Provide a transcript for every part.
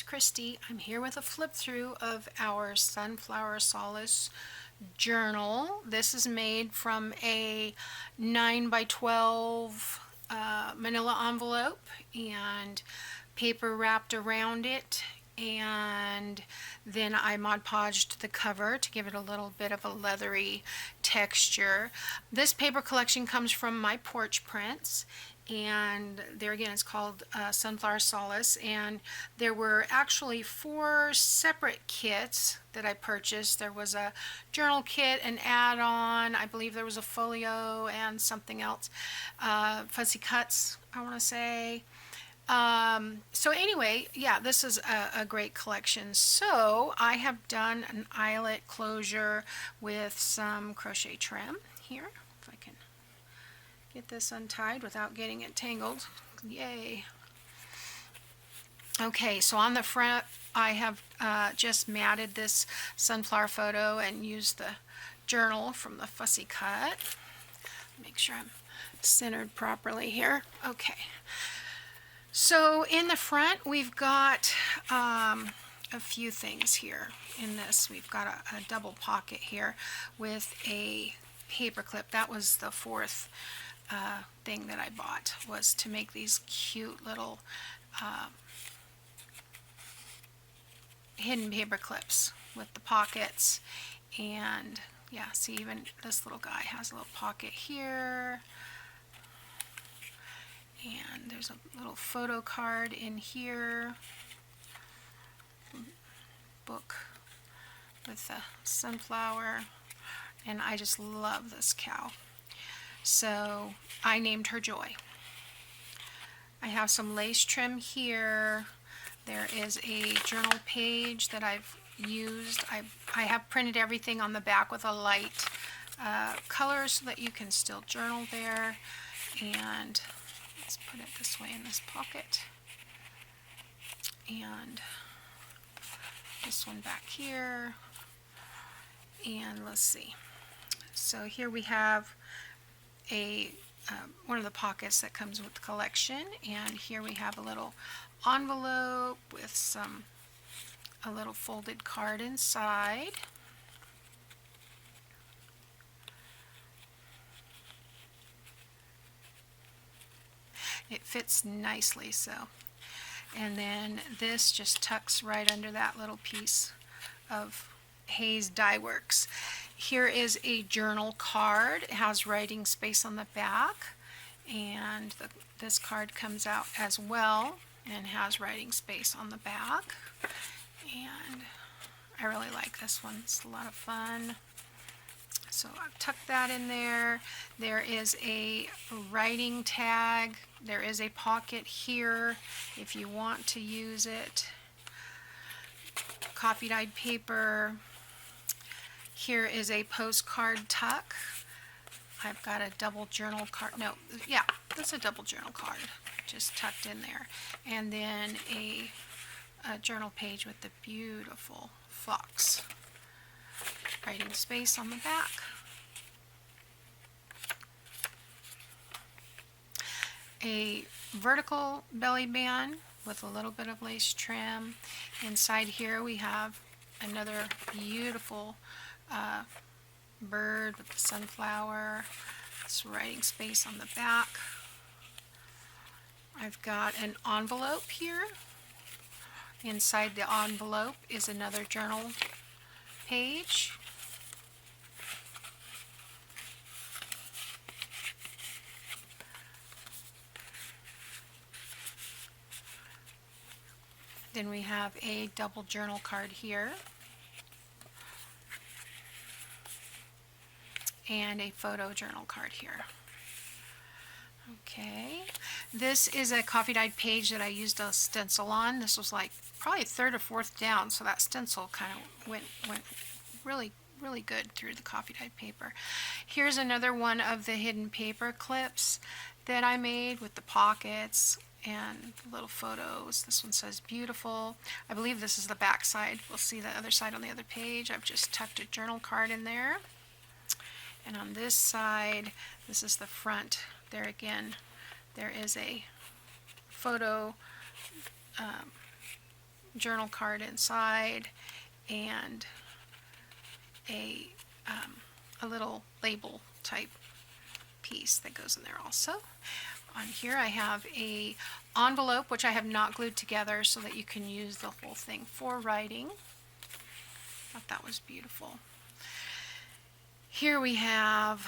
Kristi. I'm here with a flip through of our Sunflower Solace Journal. This is made from a 9 by 12 manila envelope and paper wrapped around it, and then I Mod Podged the cover to give it a little bit of a leathery texture. This paper collection comes from my porch prints, and there again it's called Sunflower Solace, and there were actually 4 separate kits that I purchased. There was a journal kit, an add-on, I believe there was a folio and something else, fuzzy cuts I want to say. So anyway, yeah, this is a great collection. So I have done an eyelet closure with some crochet trim here. If I can get this untied without getting it tangled. Yay. Okay, so on the front I have just matted this sunflower photo and used the journal from the fussy cut. Make sure I'm centered properly here. Okay. So in the front we've got a few things here in this. We've got a double pocket here with a paper clip. That was the 4th thing that I bought, was to make these cute little hidden paper clips with the pockets. And yeah, see, even this little guy has a little pocket here. And there's a little photo card in here, book with the sunflower, and I just love this cow. So I named her Joy. I have some lace trim here. There is a journal page that I've used. I have printed everything on the back with a light color so that you can still journal there. And let's put it this way in this pocket, and this one back here, and let's see. So here we have a one of the pockets that comes with the collection, and here we have a little envelope with a little folded card inside. It fits nicely so. And then this just tucks right under that little piece of Hayes Dye Works. Here is a journal card. It has writing space on the back, and this card comes out as well and has writing space on the back. And I really like this one. It's a lot of fun. So I've tucked that in there. There is a writing tag. There is a pocket here if you want to use it. Coffee dyed paper. Here is a postcard tuck. I've got a double journal card. No, yeah, that's a double journal card just tucked in there. And then a journal page with the beautiful fox writing space on the back. A vertical belly band with a little bit of lace trim. Inside here we have another beautiful bird with the sunflower. It's writing space on the back. I've got an envelope here. Inside the envelope is another journal page. Then we have a double journal card here, and a photo journal card here. Okay, this is a coffee dyed page that I used a stencil on. This was like probably 3rd or 4th down, so that stencil kind of went really good through the coffee dyed paper. Here's another one of the hidden paper clips that I made with the pockets and little photos. This one says beautiful. I believe this is the back side. We'll see the other side on the other page. I've just tucked a journal card in there. And on this side, this is the front. There again, there is a photo journal card inside, and a little label type piece that goes in there also. On here I have a envelope which I have not glued together so that you can use the whole thing for writing. Thought that was beautiful. Here we have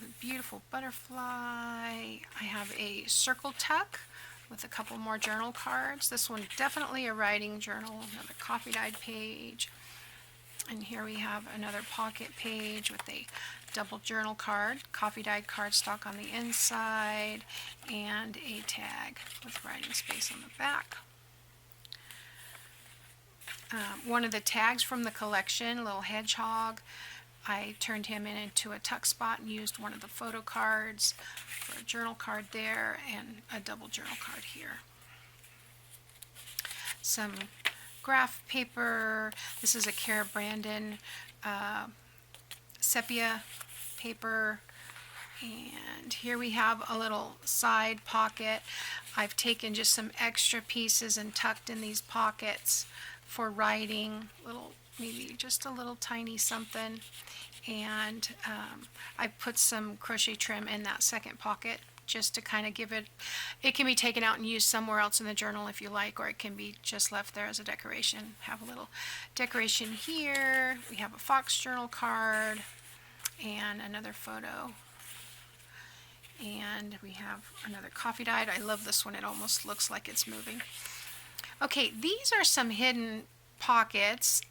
a beautiful butterfly. I have a circle tuck with a couple more journal cards. This one definitely a writing journal, another coffee dyed page. And here we have another pocket page with a double journal card, coffee dyed cardstock on the inside, and a tag with writing space on the back. One of the tags from the collection, little hedgehog, I turned him into a tuck spot and used one of the photo cards for a journal card there and a double journal card here. Some graph paper. This is a Cara Brandon Sepia paper. And here we have a little side pocket. I've taken just some extra pieces and tucked in these pockets for writing, maybe just a little tiny something. And I put some crochet trim in that second pocket just to kind of give it, it can be taken out and used somewhere else in the journal if you like, or it can be just left there as a decoration. Have a little decoration here. We have a fox journal card and another photo. And we have another coffee dyed. I love this one. It almost looks like it's moving. Okay, these are some hidden pockets.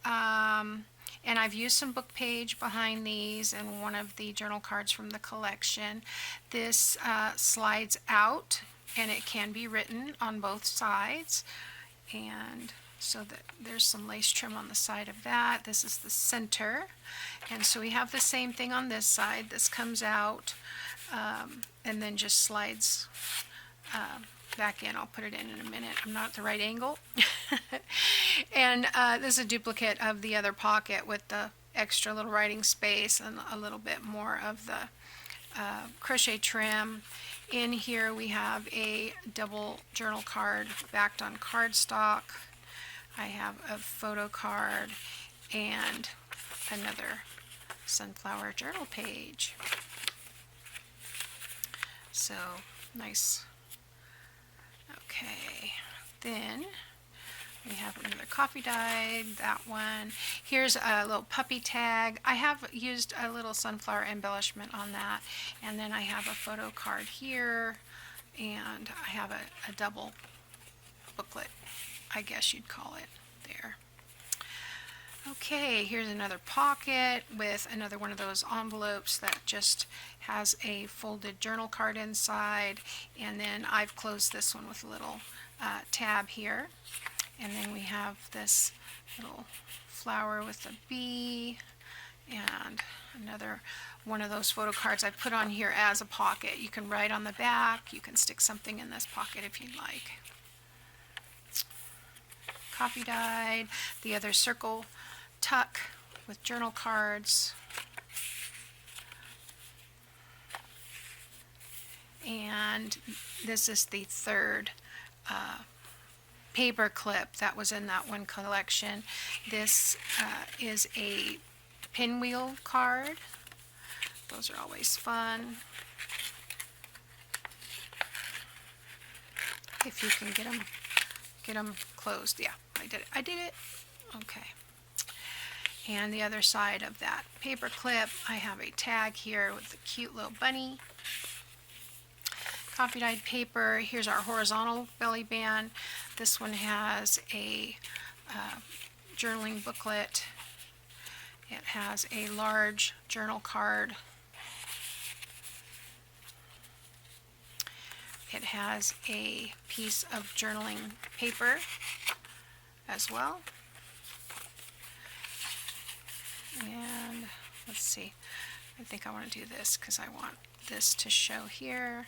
And I've used some book page behind these and one of the journal cards from the collection. This slides out and it can be written on both sides. And so that there's some lace trim on the side of that. This is the center. And so we have the same thing on this side. This comes out and then just slides back in. I'll put it in a minute. I'm not at the right angle. And this is a duplicate of the other pocket with the extra little writing space and a little bit more of the crochet trim. In here we have a double journal card backed on cardstock. I have a photo card and another sunflower journal page. So nice. Okay, then we have another coffee dyed, that one. Here's a little puppy tag. I have used a little sunflower embellishment on that. And then I have a photo card here, and I have a double booklet, I guess you'd call it, there. Okay, here's another pocket with another one of those envelopes that just has a folded journal card inside, and then I've closed this one with a little tab here. And then we have this little flower with a bee and another one of those photo cards I put on here as a pocket. You can write on the back, you can stick something in this pocket if you'd like. Coffee dyed, the other circle tuck with journal cards. And this is the third paper clip that was in that one collection. This is a pinwheel card. Those are always fun. If you can get them closed. Yeah, I did it. Okay. And the other side of that paper clip, I have a tag here with the cute little bunny. Coffee dyed paper. Here's our horizontal belly band. This one has a journaling booklet. It has a large journal card. It has a piece of journaling paper as well. And let's see, I think I want to do this because I want this to show here.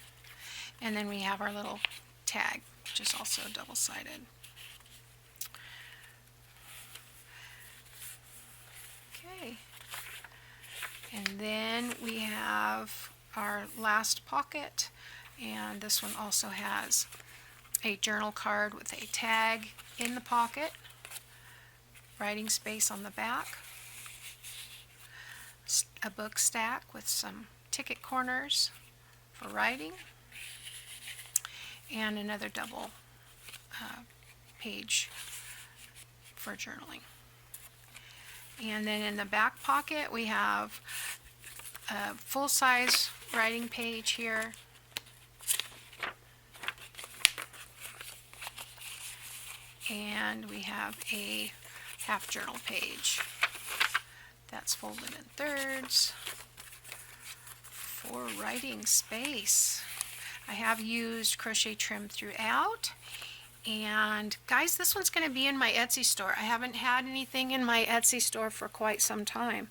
And then we have our little tag, which is also double-sided. Okay. And then we have our last pocket, and this one also has a journal card with a tag in the pocket, writing space on the back, a book stack with some ticket corners for writing, and another double page for journaling. And then in the back pocket we have a full-size writing page here, and we have a half journal page that's folded in thirds for writing space. I have used crochet trim throughout. And guys, this one's going to be in my Etsy store. I haven't had anything in my Etsy store for quite some time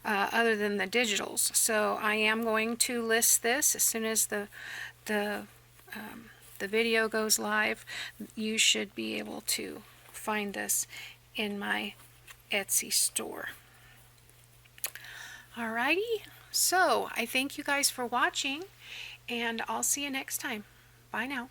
other than the digitals. So I am going to list this as soon as the video goes live. You should be able to find this in my Etsy store. Alrighty, so I thank you guys for watching, and I'll see you next time. Bye now.